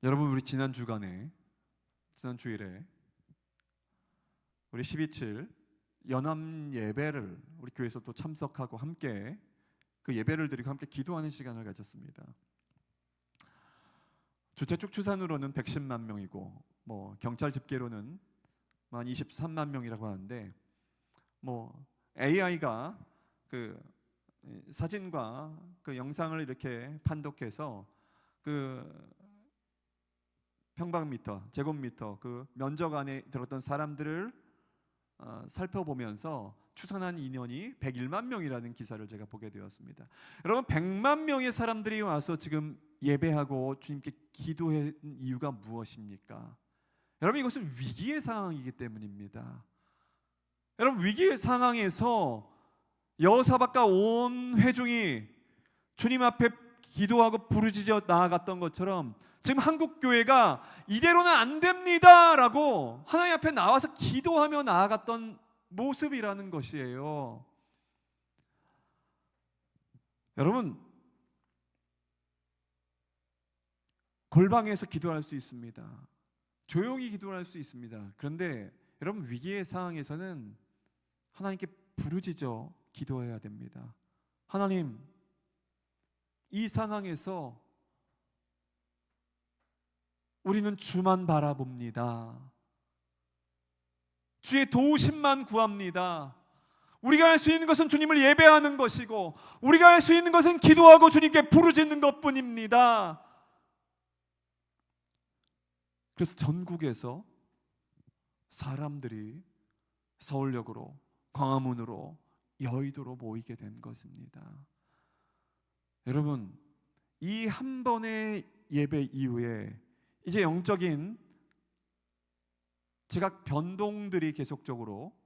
여러분, 우리 지난 주일에 우리 12.7 연합 예배를 우리 교회에서 또 참석하고 함께 그 예배를 드리고 함께 기도하는 시간을 가졌습니다. 주최 추산으로는 110만 명이고 경찰 집계로는 한 23만 명이라고 하는데 AI가 그 사진과 그 영상을 이렇게 판독해서 그 평방미터, 제곱미터 그 면적 안에 들었던 사람들을 살펴보면서 추산한 인원이 101만 명이라는 기사를 제가 보게 되었습니다. 여러분, 100만 명의 사람들이 와서 지금 예배하고 주님께 기도한 이유가 무엇입니까? 여러분, 이것은 위기의 상황이기 때문입니다. 여러분, 위기의 상황에서 여호사밧과 온 회중이 주님 앞에 기도하고 부르짖어 나아갔던 것처럼 지금 한국 교회가 이대로는 안 됩니다라고 하나님 앞에 나와서 기도하며 나아갔던 모습이라는 것이에요. 여러분, 골방에서 기도할 수 있습니다. 조용히 기도할 수 있습니다. 그런데 여러분, 위기의 상황에서는 하나님께 부르짖어 기도해야 됩니다. 하나님, 이 상황에서 우리는 주만 바라봅니다. 주의 도우심만 구합니다. 우리가 할 수 있는 것은 주님을 예배하는 것이고, 우리가 할 수 있는 것은 기도하고 주님께 부르짖는 것뿐입니다. 그래서 전국에서 사람들이 서울역으로, 광화문으로, 여의도로 모이게 된 것입니다. 여러분, 이 한 번의 예배 이후에 이제 영적인 지각 변동들이 계속적으로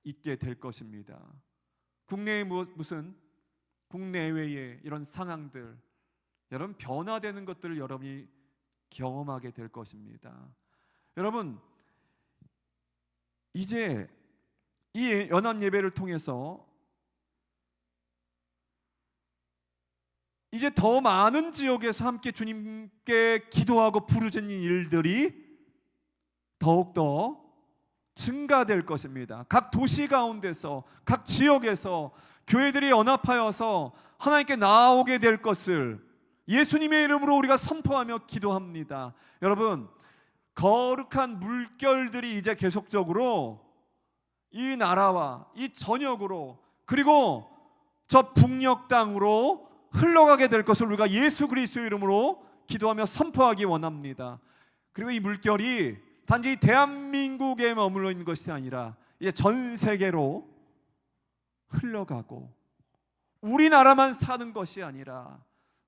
있게 될 것입니다. 국내의 무슨 국내외의 이런 상황들, 여러분, 변화되는 것들을 여러분이 경험하게 될 것입니다. 여러분, 이제 이 연합 예배를 통해서 이제 더 많은 지역에서 함께 주님께 기도하고 부르짖는 일들이 더욱더 증가될 것입니다. 각 도시 가운데서, 각 지역에서 교회들이 연합하여서 하나님께 나아오게 될 것을 예수님의 이름으로 우리가 선포하며 기도합니다. 여러분, 거룩한 물결들이 이제 계속적으로 이 나라와 이 전역으로, 그리고 저 북녘 땅으로 흘러가게 될 것을 우리가 예수 그리스도의 이름으로 기도하며 선포하기 원합니다. 그리고 이 물결이 단지 대한민국에 머물러 있는 것이 아니라 이제 전 세계로 흘러가고, 우리나라만 사는 것이 아니라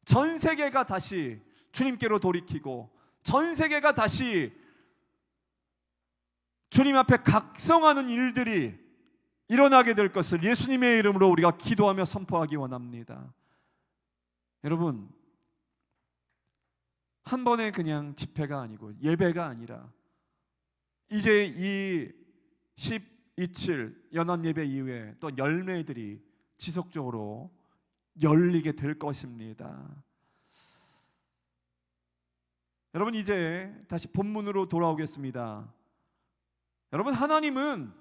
전 세계가 다시 주님께로 돌이키고, 전 세계가 다시 주님 앞에 각성하는 일들이 일어나게 될 것을 예수님의 이름으로 우리가 기도하며 선포하기 원합니다. 여러분, 한 번의 그냥 집회가 아니고 예배가 아니라 이제 이 12.7 연합 예배 이후에 또 열매들이 지속적으로 열리게 될 것입니다. 여러분, 이제 다시 본문으로 돌아오겠습니다. 여러분, 하나님은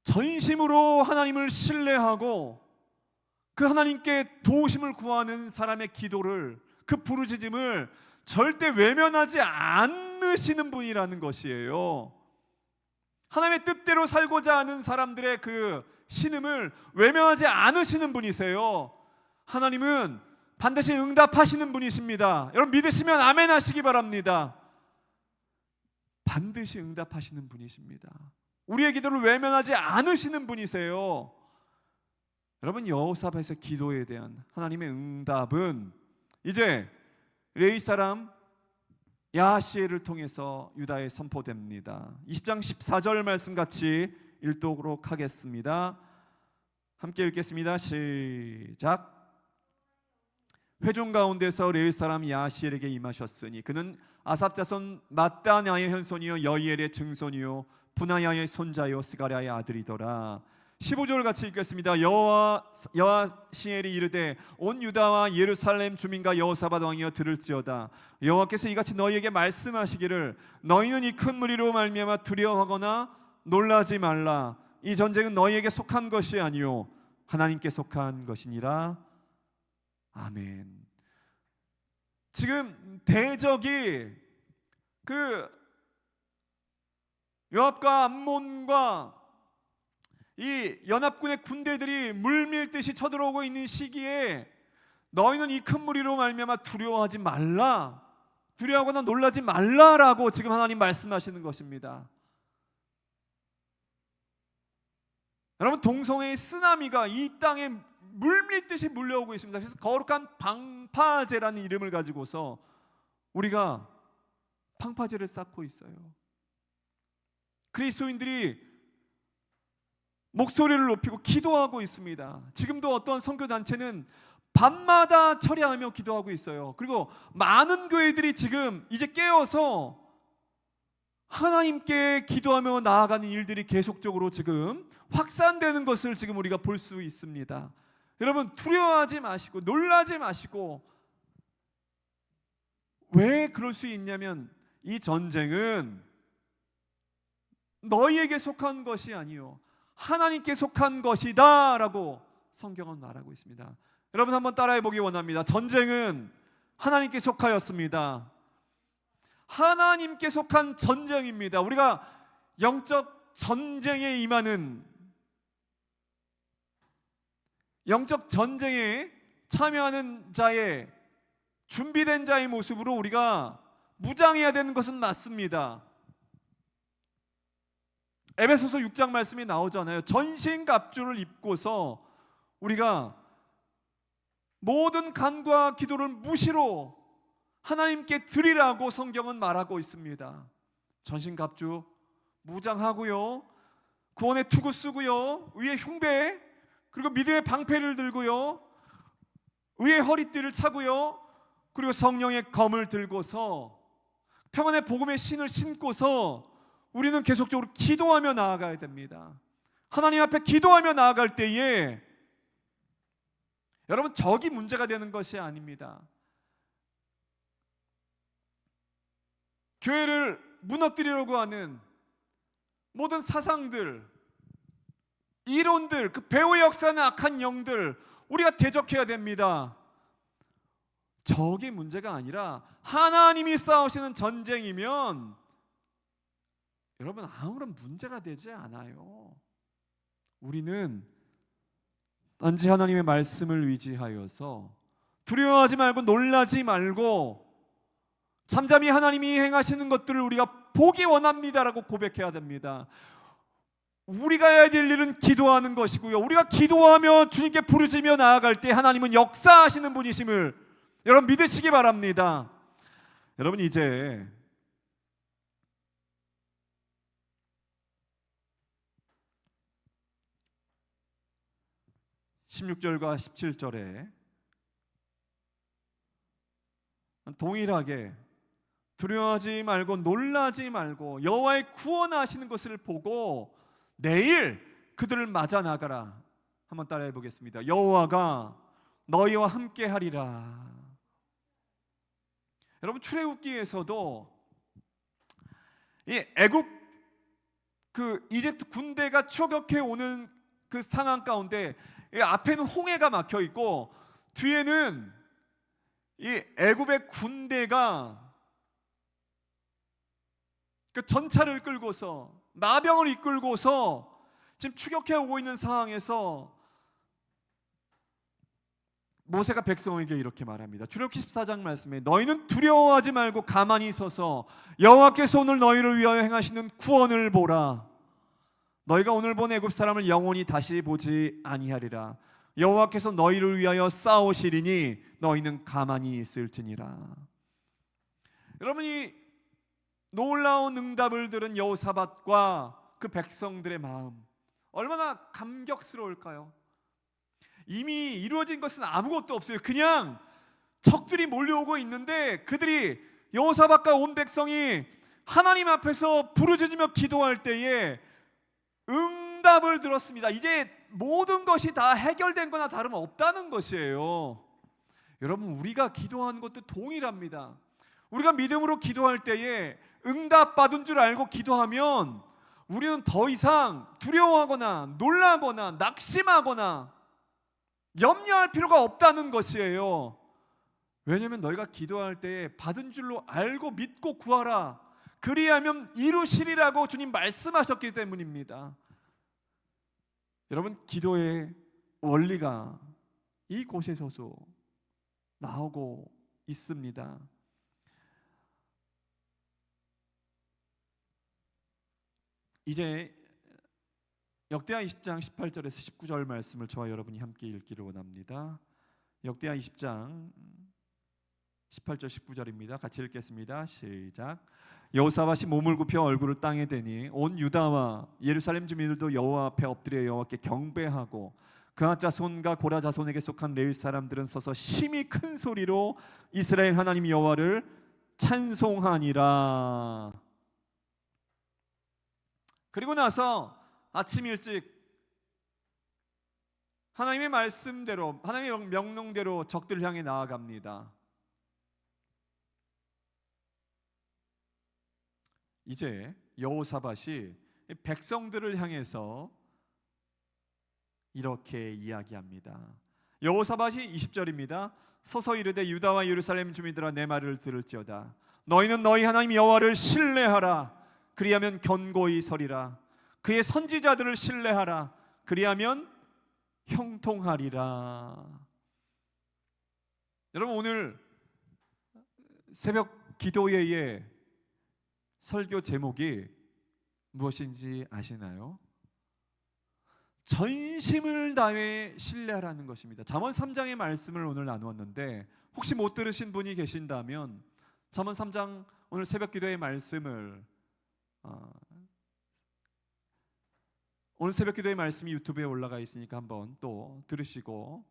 전심으로 하나님을 신뢰하고 그 하나님께 도우심을 구하는 사람의 기도를, 그 부르짖음을 절대 외면하지 않으시는 분이라는 것이에요. 하나님의 뜻대로 살고자 하는 사람들의 그 신음을 외면하지 않으시는 분이세요. 하나님은 반드시 응답하시는 분이십니다. 여러분, 믿으시면 아멘 하시기 바랍니다. 반드시 응답하시는 분이십니다. 우리의 기도를 외면하지 않으시는 분이세요. 여러분, 여호사밧의 기도에 대한 하나님의 응답은 이제 레위 사람 야하시엘을 통해서 유다에 선포됩니다. 20장 14절 말씀 같이 읽도록 하겠습니다. 함께 읽겠습니다. 시작. 회중 가운데서 레위 사람 야하시엘에게 임하셨으니 그는 아삽 자손 mat단야의 현손이요 여이엘의 증손이요 분하야의 손자요 스가랴의 아들이더라. 15절 같이 읽겠습니다. 여호와시엘이 이르되 온 유다와 예루살렘 주민과 여호사밧 왕이여 들을지어다. 여호와께서 이같이 너희에게 말씀하시기를 너희는 이 큰 무리로 말미암아 두려워하거나 놀라지 말라. 이 전쟁은 너희에게 속한 것이 아니요 하나님께 속한 것이니라. 아멘. 지금 대적이 요압과 암몬과 이 연합군의 군대들이 물밀듯이 쳐들어오고 있는 시기에 너희는 이 큰 무리로 말미암아 두려워하지 말라, 두려워하거나 놀라지 말라라고 지금 하나님 말씀하시는 것입니다. 여러분, 동성애의 쓰나미가 이 땅에 물밀듯이 물려오고 있습니다. 그래서 거룩한 방파제라는 이름을 가지고서 우리가 방파제를 쌓고 있어요. 그리스도인들이 목소리를 높이고 기도하고 있습니다. 지금도 어떤 선교단체는 밤마다 철야하며 기도하고 있어요. 그리고 많은 교회들이 지금 이제 깨어서 하나님께 기도하며 나아가는 일들이 계속적으로 지금 확산되는 것을 지금 우리가 볼 수 있습니다. 여러분, 두려워하지 마시고 놀라지 마시고. 왜 그럴 수 있냐면 이 전쟁은 너희에게 속한 것이 아니요 하나님께 속한 것이다 라고 성경은 말하고 있습니다. 여러분, 한번 따라해 보기 원합니다. 전쟁은 하나님께 속하였습니다. 하나님께 속한 전쟁입니다. 우리가 영적 전쟁에 임하는, 영적 전쟁에 참여하는 자의, 준비된 자의 모습으로 우리가 무장해야 되는 것은 맞습니다. 에베소서 6장 말씀이 나오잖아요. 전신갑주를 입고서 우리가 모든 간구와 기도를 무시로 하나님께 드리라고 성경은 말하고 있습니다. 전신갑주 무장하고요, 구원의 투구 쓰고요, 위에 흉배 그리고 믿음의 방패를 들고요, 위에 허리띠를 차고요, 그리고 성령의 검을 들고서 평안의 복음의 신을 신고서 우리는 계속적으로 기도하며 나아가야 됩니다. 하나님 앞에 기도하며 나아갈 때에 여러분, 적이 문제가 되는 것이 아닙니다. 교회를 무너뜨리려고 하는 모든 사상들, 이론들, 그 배후에 역사하는 악한 영들 우리가 대적해야 됩니다. 적이 문제가 아니라 하나님이 싸우시는 전쟁이면 여러분, 아무런 문제가 되지 않아요. 우리는 단지 하나님의 말씀을 의지하여서 두려워하지 말고 놀라지 말고 잠잠히 하나님이 행하시는 것들을 우리가 보기 원합니다라고 고백해야 됩니다. 우리가 해야 될 일은 기도하는 것이고요, 우리가 기도하며 주님께 부르짖으며 나아갈 때 하나님은 역사하시는 분이심을 여러분 믿으시기 바랍니다. 여러분, 이제 16절과 17절에 동일하게 두려워하지 말고 놀라지 말고 여호와의 구원하시는 것을 보고 내일 그들을 맞아 나가라. 한번 따라해 보겠습니다. 여호와가 너희와 함께 하리라. 여러분, 출애굽기에서도 이 애굽 이집트 군대가 추격해 오는 그 상황 가운데 앞에는 홍해가 막혀 있고 뒤에는 이 애굽의 군대가 그 전차를 끌고서 나병을 이끌고서 지금 추격해 오고 있는 상황에서 모세가 백성에게 이렇게 말합니다. 출애굽기 14장 말씀에 너희는 두려워하지 말고 가만히 서서 여호와께서 오늘 너희를 위하여 행하시는 구원을 보라. 너희가 오늘 본 애굽 사람을 영원히 다시 보지 아니하리라. 여호와께서 너희를 위하여 싸우시리니 너희는 가만히 있을지니라. 여러분이 놀라운 응답을 들은 여호사밧과 그 백성들의 마음 얼마나 감격스러울까요? 이미 이루어진 것은 아무것도 없어요. 그냥 적들이 몰려오고 있는데 그들이, 여호사밧과 온 백성이 하나님 앞에서 부르짖으며 기도할 때에 응답을 들었습니다. 이제 모든 것이 다 해결된 거나 다름없다는 것이에요. 여러분, 우리가 기도하는 것도 동일합니다. 우리가 믿음으로 기도할 때에 응답받은 줄 알고 기도하면 우리는 더 이상 두려워하거나 놀라거나 낙심하거나 염려할 필요가 없다는 것이에요. 왜냐하면 너희가 기도할 때에 받은 줄로 알고 믿고 구하라, 그리하면 이루시리라고 주님 말씀하셨기 때문입니다. 여러분, 기도의 원리가 이곳에서도 나오고 있습니다. 이제 역대하 20장 18절에서 19절 말씀을 저와 여러분이 함께 읽기를 원합니다. 역대하 20장 18절 19절입니다. 같이 읽겠습니다. 시작. 여호사밧이 몸을 굽혀 얼굴을 땅에 대니 온 유다와 예루살렘 주민들도 여호와 앞에 엎드려 여호와께 경배하고 그앗 자손과 고라 자손에게 속한 레위 사람들은 서서 심히 큰 소리로 이스라엘 하나님 여호와를 찬송하니라. 그리고 나서 아침 일찍 하나님의 말씀대로, 하나님의 명령대로 적들을 향해 나아갑니다. 이제 여호사밧이 백성들을 향해서 이렇게 이야기합니다. 여호사밧이 20절입니다. 서서 이르되 유다와 예루살렘 주민들아, 내 말을 들을지어다. 너희는 너희 하나님 여호와를 신뢰하라. 그리하면 견고히 서리라. 그의 선지자들을 신뢰하라. 그리하면 형통하리라. 여러분, 오늘 새벽 기도회의 설교 제목이 무엇인지 아시나요? 전심을 다해 신뢰하라는 것입니다. 잠언 3장의 말씀을 오늘 나누었는데 혹시 못 들으신 분이 계신다면 잠언 3장 오늘 새벽 기도의 말씀을 오늘 새벽 기도의 말씀이 유튜브에 올라가 있으니까 한번 또 들으시고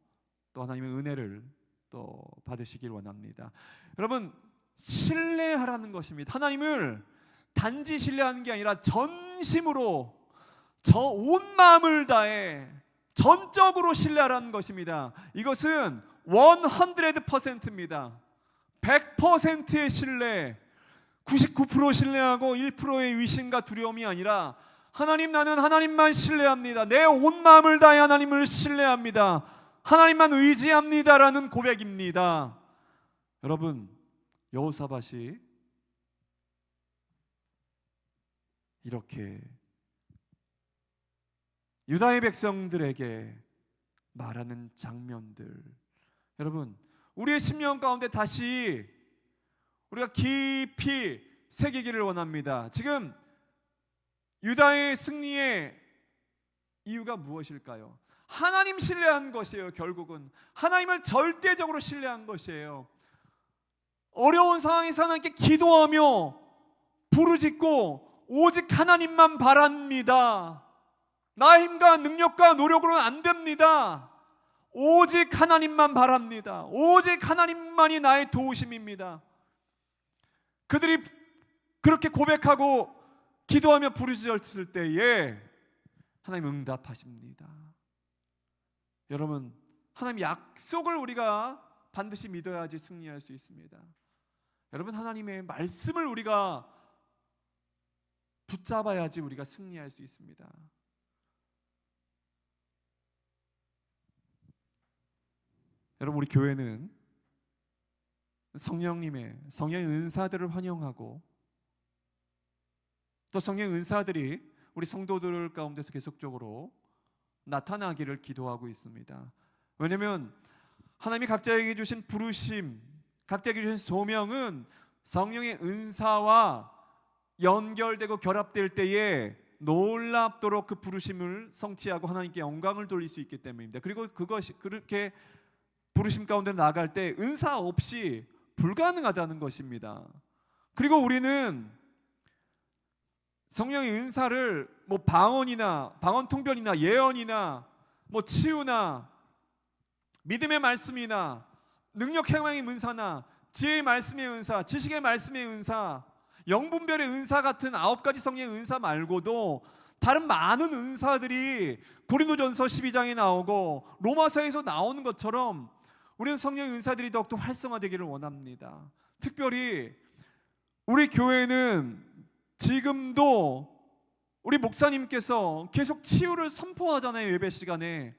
또 하나님의 은혜를 또 받으시길 원합니다. 여러분, 신뢰하라는 것입니다. 하나님을 단지 신뢰하는 게 아니라 전심으로, 저 온 마음을 다해 전적으로 신뢰하라는 것입니다. 이것은 100%입니다. 100%의 신뢰, 99% 신뢰하고 1%의 의심과 두려움이 아니라 하나님, 나는 하나님만 신뢰합니다. 내 온 마음을 다해 하나님을 신뢰합니다. 하나님만 의지합니다라는 고백입니다. 여러분, 여호사밧이 이렇게 유다의 백성들에게 말하는 장면들, 여러분, 우리의 심령 가운데 다시 우리가 깊이 새기기를 원합니다. 지금 유다의 승리의 이유가 무엇일까요? 하나님 신뢰한 것이에요. 결국은 하나님을 절대적으로 신뢰한 것이에요. 어려운 상황에서 하나님께 기도하며 부르짖고 오직 하나님만 바랍니다. 나의 힘과 능력과 노력으로는 안 됩니다. 오직 하나님만 바랍니다. 오직 하나님만이 나의 도우심입니다. 그들이 그렇게 고백하고 기도하며 부르짖었을 때에 하나님 응답하십니다. 여러분, 하나님 약속을 우리가 반드시 믿어야지 승리할 수 있습니다. 여러분, 하나님의 말씀을 우리가 붙잡아야지 우리가 승리할 수 있습니다. 여러분, 우리 교회는 성령의 은사들을 환영하고 또 성령의 은사들이 우리 성도들 가운데서 계속적으로 나타나기를 기도하고 있습니다. 왜냐하면 하나님이 각자에게 주신 부르심, 각자에게 주신 소명은 성령의 은사와 연결되고 결합될 때에 놀랍도록 그 부르심을 성취하고 하나님께 영광을 돌릴 수 있기 때문입니다. 그리고 그것이 그렇게 부르심 가운데 나아갈 때 은사 없이 불가능하다는 것입니다. 그리고 우리는 성령의 은사를 방언 통변이나 예언이나 치유나 믿음의 말씀이나 능력 행함의 은사나 지혜의 말씀의 은사, 지식의 말씀의 은사, 영분별의 은사 같은 9가지 성령의 은사 말고도 다른 많은 은사들이 고린도전서 12장에 나오고 로마서에서 나오는 것처럼 우리는 성령의 은사들이 더욱더 활성화되기를 원합니다. 특별히 우리 교회는 지금도 우리 목사님께서 계속 치유를 선포하잖아요, 예배 시간에.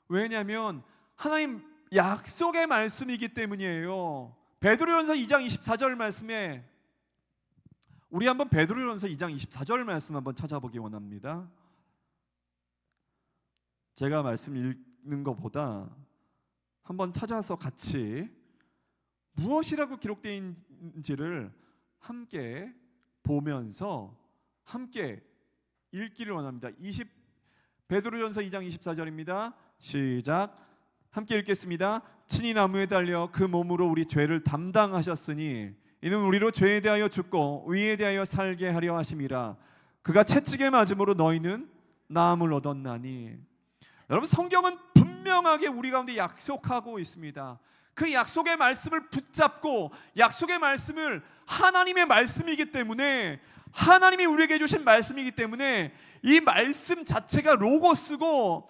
왜냐하면 하나님 약속의 말씀이기 때문이에요. 베드로전서 2장 24절 말씀에, 우리 한번 베드로전서 2장 24절 말씀 한번 찾아보기 원합니다. 제가 말씀 읽는 것보다 한번 찾아서 같이 무엇이라고 기록되어 있는지를 함께 보면서 함께 읽기를 원합니다. 베드로전서 2장 24절입니다. 시작. 함께 읽겠습니다. 친히 나무에 달려 그 몸으로 우리 죄를 담당하셨으니 이는 우리로 죄에 대하여 죽고 의에 대하여 살게 하려 하심이라. 그가 채찍에 맞음으로 너희는 나음을 얻었나니. 여러분, 성경은 분명하게 우리 가운데 약속하고 있습니다. 그 약속의 말씀을 붙잡고, 약속의 말씀을 하나님의 말씀이기 때문에, 하나님이 우리에게 주신 말씀이기 때문에 이 말씀 자체가 로고스고,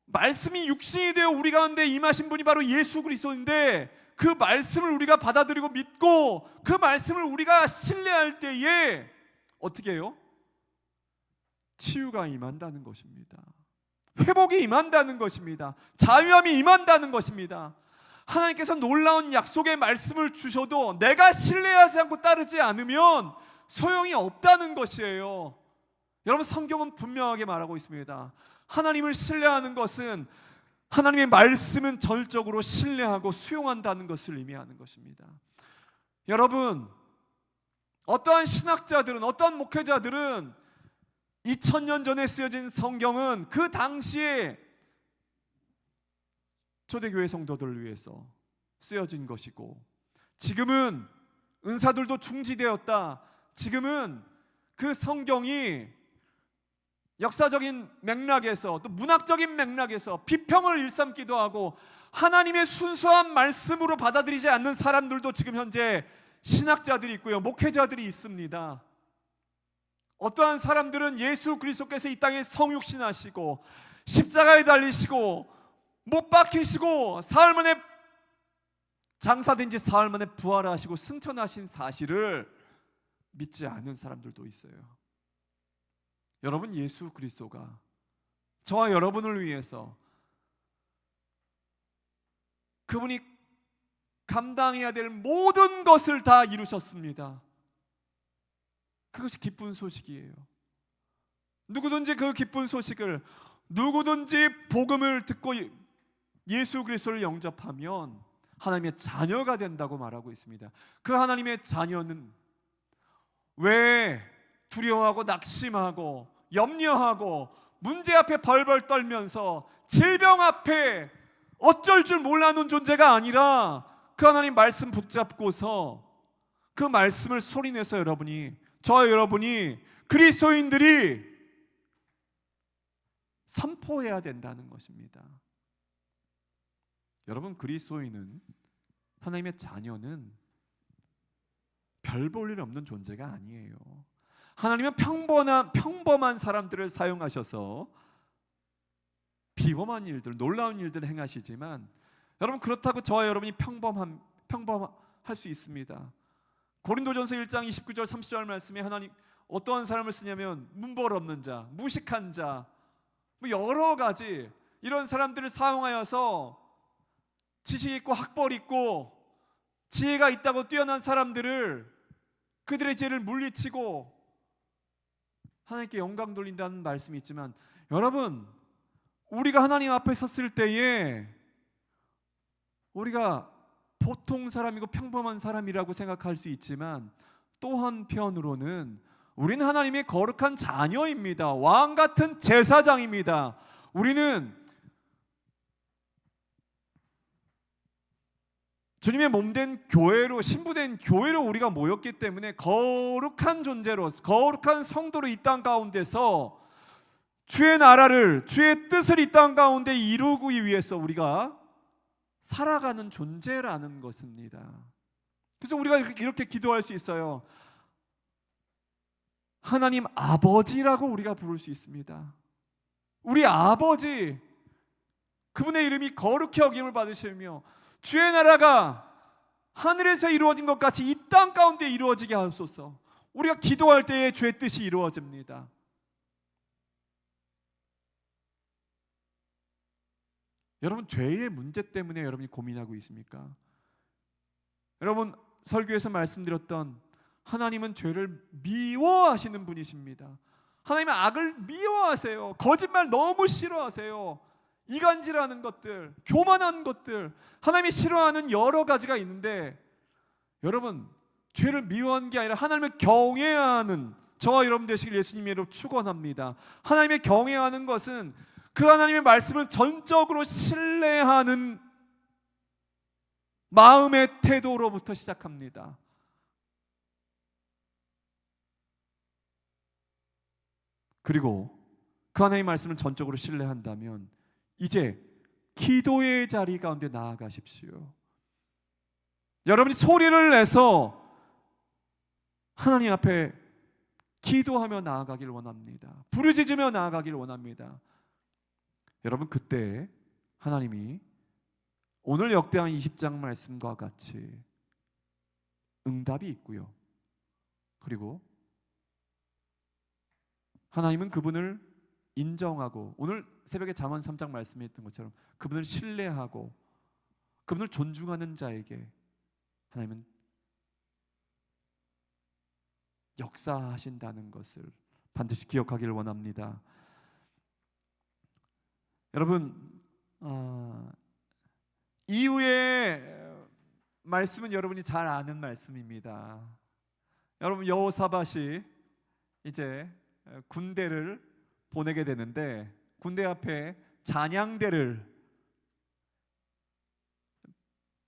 말씀이 육신이 되어 우리 가운데 임하신 분이 바로 예수 그리스도인데, 그 말씀을 우리가 받아들이고 믿고 그 말씀을 우리가 신뢰할 때에 어떻게 해요? 치유가 임한다는 것입니다. 회복이 임한다는 것입니다. 자유함이 임한다는 것입니다. 하나님께서 놀라운 약속의 말씀을 주셔도 내가 신뢰하지 않고 따르지 않으면 소용이 없다는 것이에요. 여러분, 성경은 분명하게 말하고 있습니다. 하나님을 신뢰하는 것은, 하나님의 말씀은 전적으로 신뢰하고 수용한다는 것을 의미하는 것입니다. 여러분, 어떠한 신학자들은, 어떠한 목회자들은 2000년 전에 쓰여진 성경은 그 당시에 초대교회 성도들을 위해서 쓰여진 것이고, 지금은 은사들도 중지되었다. 지금은 그 성경이 역사적인 맥락에서, 또 문학적인 맥락에서 비평을 일삼기도 하고 하나님의 순수한 말씀으로 받아들이지 않는 사람들도 지금 현재 신학자들이 있고요, 목회자들이 있습니다. 어떠한 사람들은 예수 그리스도께서 이 땅에 성육신하시고 십자가에 달리시고 못 박히시고 사흘 만에, 장사된 지 사흘 만에 부활하시고 승천하신 사실을 믿지 않는 사람들도 있어요. 여러분, 예수 그리스도가 저와 여러분을 위해서 그분이 감당해야 될 모든 것을 다 이루셨습니다. 그것이 기쁜 소식이에요. 누구든지 그 기쁜 소식을, 누구든지 복음을 듣고 예수 그리스도를 영접하면 하나님의 자녀가 된다고 말하고 있습니다. 그 하나님의 자녀는 왜 두려워하고 낙심하고 염려하고 문제 앞에 벌벌 떨면서 질병 앞에 어쩔 줄 몰라하는 존재가 아니라, 그 하나님 말씀 붙잡고서 그 말씀을 소리내서 여러분이, 저와 여러분이, 그리스도인들이 선포해야 된다는 것입니다. 여러분, 그리스도인은, 하나님의 자녀는 별 볼 일 없는 존재가 아니에요. 하나님은 평범한 사람들을 사용하셔서 비범한 일들, 놀라운 일들을 행하시지만, 여러분, 그렇다고 저와 여러분이 평범할 수 있습니다. 고린도전서 1장 29절 30절 말씀에 하나님 어떠한 사람을 쓰냐면 문벌 없는 자, 무식한 자, 여러 가지 이런 사람들을 사용하여서 지식 있고 학벌 있고 지혜가 있다고 뛰어난 사람들을, 그들의 죄를 물리치고 하나님께 영광 돌린다는 말씀이 있지만, 여러분, 우리가 하나님 앞에 섰을 때에 우리가 보통 사람이고 평범한 사람이라고 생각할 수 있지만, 또 한편으로는 우리는 하나님의 거룩한 자녀입니다. 왕 같은 제사장입니다. 우리는 주님의 몸된 교회로, 신부된 교회로 우리가 모였기 때문에 거룩한 존재로, 거룩한 성도로 이 땅 가운데서 주의 나라를, 주의 뜻을 이 땅 가운데 이루기 위해서 우리가 살아가는 존재라는 것입니다. 그래서 우리가 이렇게 기도할 수 있어요. 하나님 아버지라고 우리가 부를 수 있습니다. 우리 아버지, 그분의 이름이 거룩히 여김을 받으시며 주의 나라가 하늘에서 이루어진 것 같이 이 땅 가운데 이루어지게 하소서. 우리가 기도할 때에 주의 뜻이 이루어집니다. 여러분, 죄의 문제 때문에 여러분이 고민하고 있습니까? 여러분, 설교에서 말씀드렸던 하나님은 죄를 미워하시는 분이십니다. 하나님은 악을 미워하세요. 거짓말 너무 싫어하세요. 이간질하는 것들, 교만한 것들, 하나님이 싫어하는 여러 가지가 있는데, 여러분, 죄를 미워하는 게 아니라 하나님을 경외하는 저와 여러분 되시길 예수님의 이름으로 축원합니다. 하나님의 경외하는 것은 그 하나님의 말씀을 전적으로 신뢰하는 마음의 태도로부터 시작합니다. 그리고 그 하나님의 말씀을 전적으로 신뢰한다면 이제 기도의 자리 가운데 나아가십시오. 여러분이 소리를 내서 하나님 앞에 기도하며 나아가길 원합니다. 부르짖으며 나아가길 원합니다. 여러분, 그때 하나님이 오늘 역대하 20장 말씀과 같이 응답이 있고요. 그리고 하나님은 그분을 인정하고, 오늘 새벽에 잠언 3장 말씀에 있던 것처럼 그분을 신뢰하고 그분을 존중하는 자에게 하나님은 역사하신다는 것을 반드시 기억하기를 원합니다. 여러분, 이후의 말씀은 여러분이 잘 아는 말씀입니다. 여러분, 여호사밧이 이제 군대를 보내게 되는데 군대 앞에 잔향대를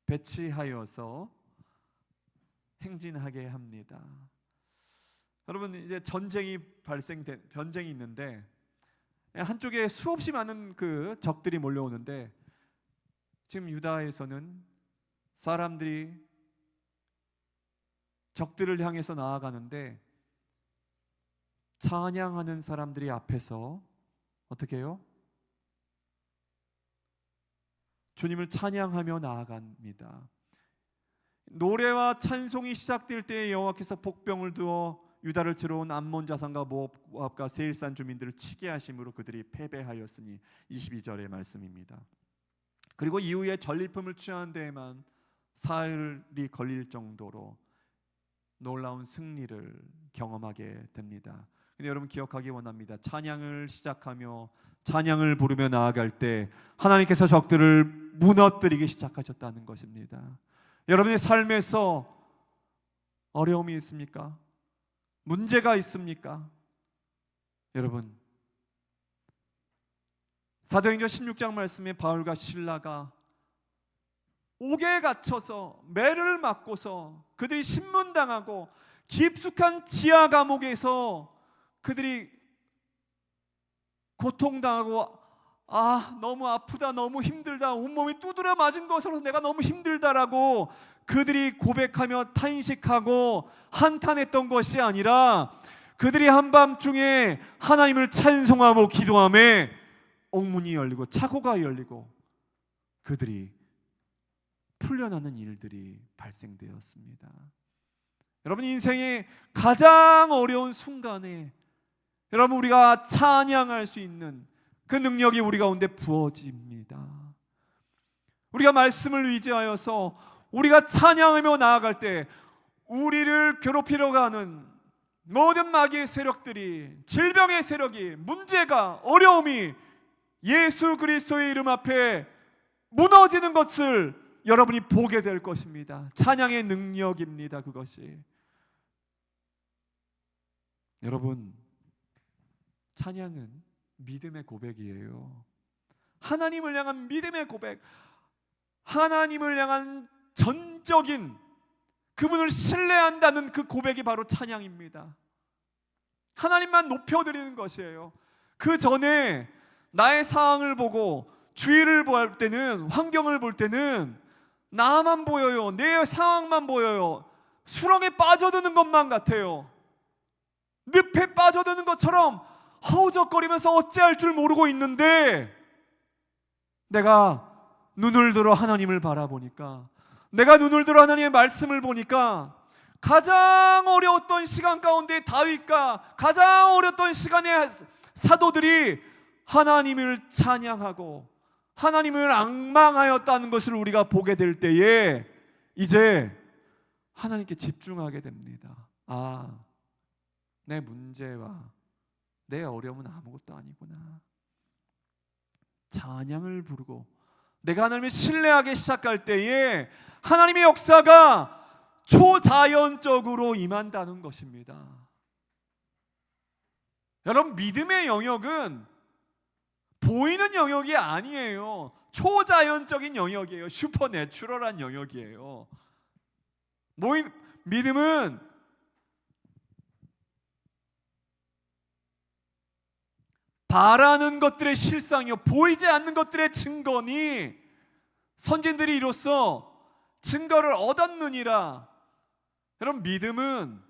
배치하여서 행진하게 합니다. 여러분, 이제 전쟁이 있는데 한쪽에 수없이 많은 그 적들이 몰려오는데 지금 유다에서는 사람들이 적들을 향해서 나아가는데 찬양하는 사람들이 앞에서 어떻게 해요? 주님을 찬양하며 나아갑니다. 노래와 찬송이 시작될 때에 여호와께서 복병을 두어 유다를 들어온 암몬 자손과 모압과 세일산 주민들을 치게 하심으로 그들이 패배하였으니 22절의 말씀입니다. 그리고 이후에 전리품을 취하는 데에만 사흘이 걸릴 정도로 놀라운 승리를 경험하게 됩니다. 근데 여러분, 기억하기 원합니다. 찬양을 시작하며 찬양을 부르며 나아갈 때 하나님께서 적들을 무너뜨리기 시작하셨다는 것입니다. 여러분의 삶에서 어려움이 있습니까? 문제가 있습니까? 여러분, 사도행전 16장 말씀에 바울과 실라가 옥에 갇혀서 매를 맞고서 그들이 신문당하고 깊숙한 지하 감옥에서 그들이 고통당하고 너무 아프다, 너무 힘들다, 온몸이 두드려 맞은 것으로 내가 너무 힘들다라고 그들이 고백하며 탄식하고 한탄했던 것이 아니라 그들이 한밤중에 하나님을 찬송하고 기도하며 옥문이 열리고 차고가 열리고 그들이 풀려나는 일들이 발생되었습니다. 여러분, 인생의 가장 어려운 순간에 여러분, 우리가 찬양할 수 있는 그 능력이 우리 가운데 부어집니다. 우리가 말씀을 의지하여서 우리가 찬양하며 나아갈 때 우리를 괴롭히려고 하는 모든 마귀의 세력들이, 질병의 세력이, 문제가, 어려움이 예수 그리스도의 이름 앞에 무너지는 것을 여러분이 보게 될 것입니다. 찬양의 능력입니다. 그것이. 여러분, 찬양은 믿음의 고백이에요. 하나님을 향한 믿음의 고백, 하나님을 향한 전적인 그분을 신뢰한다는 그 고백이 바로 찬양입니다. 하나님만 높여드리는 것이에요. 그 전에 나의 상황을 보고 주위를 볼 때는, 환경을 볼 때는 나만 보여요. 내 상황만 보여요. 수렁에 빠져드는 것만 같아요. 늪에 빠져드는 것처럼 허우적거리면서 어찌할 줄 모르고 있는데, 내가 눈을 들어 하나님을 바라보니까, 내가 눈을 들어 하나님의 말씀을 보니까, 가장 어려웠던 시간 가운데 다윗과 가장 어려웠던 시간에 사도들이 하나님을 찬양하고 하나님을 앙망하였다는 것을 우리가 보게 될 때에 이제 하나님께 집중하게 됩니다. 아, 내 문제와 내 어려움은 아무것도 아니구나. 찬양을 부르고 내가 하나님을 신뢰하기 시작할 때에 하나님의 역사가 초자연적으로 임한다는 것입니다. 여러분, 믿음의 영역은 보이는 영역이 아니에요. 초자연적인 영역이에요. 슈퍼내추럴한 영역이에요. 믿음은 바라는 것들의 실상이요, 보이지 않는 것들의 증거니 선진들이 이로써 증거를 얻었느니라. 여러분, 믿음은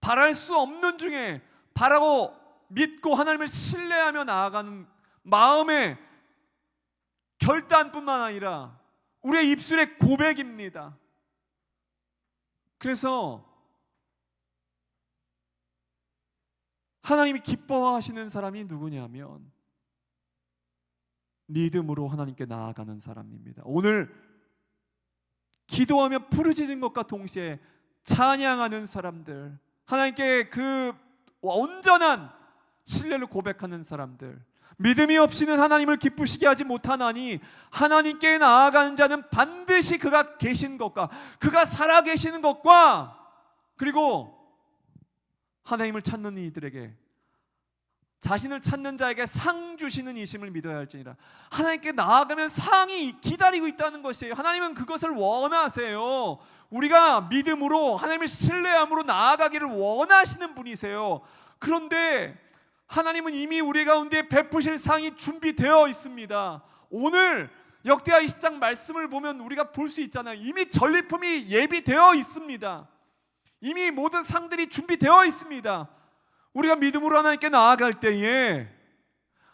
바랄 수 없는 중에 바라고 믿고 하나님을 신뢰하며 나아가는 마음의 결단뿐만 아니라 우리의 입술의 고백입니다. 그래서 하나님이 기뻐하시는 사람이 누구냐면 믿음으로 하나님께 나아가는 사람입니다. 오늘 기도하며 부르짖는 것과 동시에 찬양하는 사람들, 하나님께 그 온전한 신뢰를 고백하는 사람들, 믿음이 없이는 하나님을 기쁘시게 하지 못하나니 하나님께 나아가는 자는 반드시 그가 계신 것과 그가 살아 계시는 것과 그리고 하나님을 찾는 이들에게, 자신을 찾는 자에게 상 주시는 이심을 믿어야 할지니라. 하나님께 나아가면 상이 기다리고 있다는 것이에요. 하나님은 그것을 원하세요. 우리가 믿음으로 하나님을 신뢰함으로 나아가기를 원하시는 분이세요. 그런데 하나님은 이미 우리 가운데 베푸실 상이 준비되어 있습니다. 오늘 역대하 20장 말씀을 보면 우리가 볼 수 있잖아요. 이미 전리품이 예비되어 있습니다. 이미 모든 상들이 준비되어 있습니다. 우리가 믿음으로 하나님께 나아갈 때에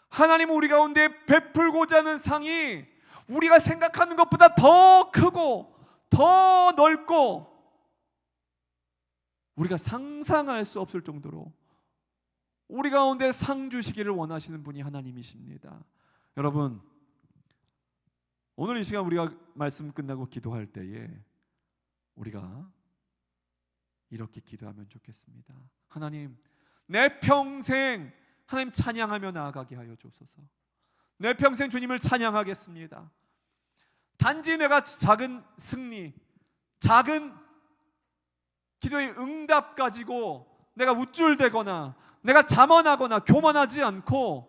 하나님은 우리 가운데 베풀고자 하는 상이 우리가 생각하는 것보다 더 크고 더 넓고 우리가 상상할 수 없을 정도로 우리 가운데 상 주시기를 원하시는 분이 하나님이십니다. 여러분, 오늘 이 시간 우리가 말씀 끝나고 기도할 때에 우리가 이렇게 기도하면 좋겠습니다. 하나님, 내 평생 하나님 찬양하며 나아가게 하여 주옵소서. 내 평생 주님을 찬양하겠습니다. 단지 내가 작은 승리, 작은 기도의 응답 가지고 내가 우쭐대거나 내가 자만하거나 교만하지 않고,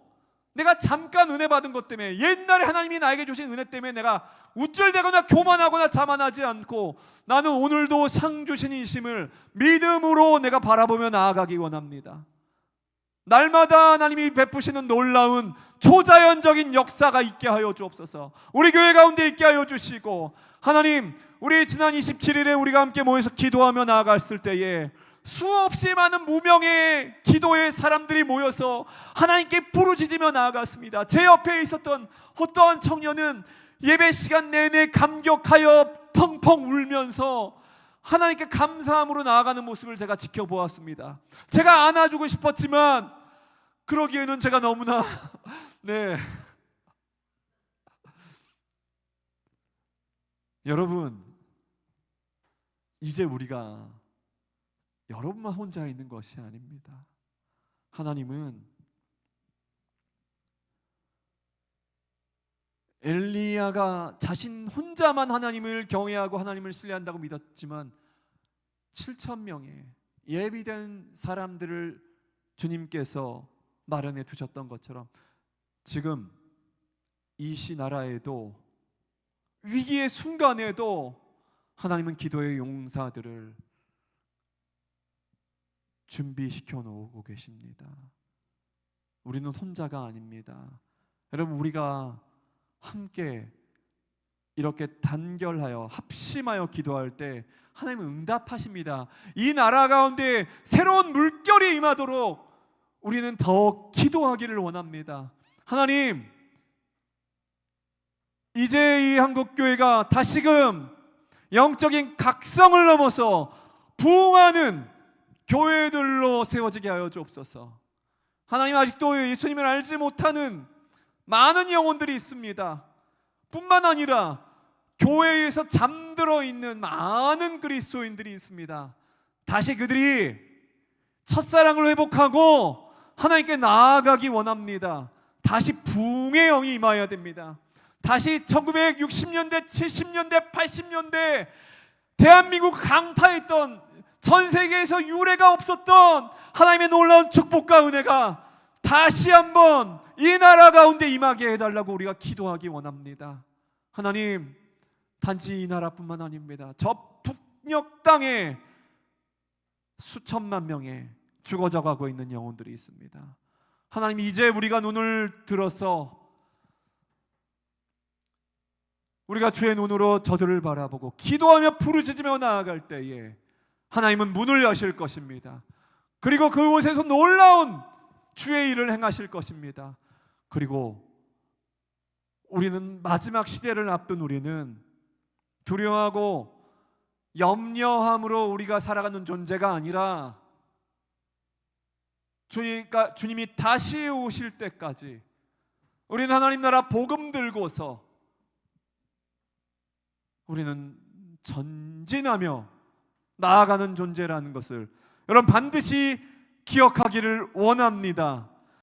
내가 잠깐 은혜 받은 것 때문에, 옛날에 하나님이 나에게 주신 은혜 때문에 내가 우쭐대거나 교만하거나 자만하지 않고 나는 오늘도 상 주신 이심을 믿음으로 내가 바라보며 나아가기 원합니다. 날마다 하나님이 베푸시는 놀라운 초자연적인 역사가 있게 하여 주옵소서. 우리 교회 가운데 있게 하여 주시고, 하나님, 우리 지난 27일에 우리가 함께 모여서 기도하며 나아갔을 때에 수없이 많은 무명의 기도의 사람들이 모여서 하나님께 부르짖으며 나아갔습니다. 제 옆에 있었던 어떠한 청년은 예배 시간 내내 감격하여 펑펑 울면서 하나님께 감사함으로 나아가는 모습을 제가 지켜보았습니다. 제가 안아주고 싶었지만 그러기에는 제가 너무나 여러분, 이제 우리가 여러분만 혼자 있는 것이 아닙니다. 하나님은 엘리야가 자신 혼자만 하나님을 경외하고 하나님을 신뢰한다고 믿었지만 7,000명의 예비된 사람들을 주님께서 마련해 두셨던 것처럼 지금 이 시나라에도 위기의 순간에도 하나님은 기도의 용사들을 준비시켜 놓고 계십니다. 우리는 혼자가 아닙니다. 여러분, 우리가 함께 이렇게 단결하여 합심하여 기도할 때 하나님은 응답하십니다. 이 나라 가운데 새로운 물결이 임하도록 우리는 더 기도하기를 원합니다. 하나님, 이제 이 한국교회가 다시금 영적인 각성을 넘어서 부흥하는 교회들로 세워지게 하여 주옵소서. 하나님, 아직도 예수님을 알지 못하는 많은 영혼들이 있습니다. 뿐만 아니라 교회에서 잠들어 있는 많은 그리스도인들이 있습니다. 다시 그들이 첫사랑을 회복하고 하나님께 나아가기 원합니다. 다시 부흥의 영이 임하여야 됩니다. 다시 1960년대, 70년대, 80년대 대한민국 강타했던, 전 세계에서 유례가 없었던 하나님의 놀라운 축복과 은혜가 다시 한번 이 나라 가운데 임하게 해달라고 우리가 기도하기 원합니다. 하나님, 단지 이 나라뿐만 아닙니다. 저 북녘 땅에 수천만 명의 죽어져 가고 있는 영혼들이 있습니다. 하나님, 이제 우리가 눈을 들어서 우리가 주의 눈으로 저들을 바라보고 기도하며 부르짖으며 나아갈 때에 하나님은 문을 여실 것입니다. 그리고 그곳에서 놀라운 주의 일을 행하실 것입니다. 그리고 우리는 마지막 시대를 앞둔 우리는 두려워하고 염려함으로 우리가 살아가는 존재가 아니라 주님이 다시 오실 때까지 우리는 하나님 나라 복음 들고서 우리는 전진하며 나아가는 존재라는 것을 여러분 반드시 기억하기를 원합니다.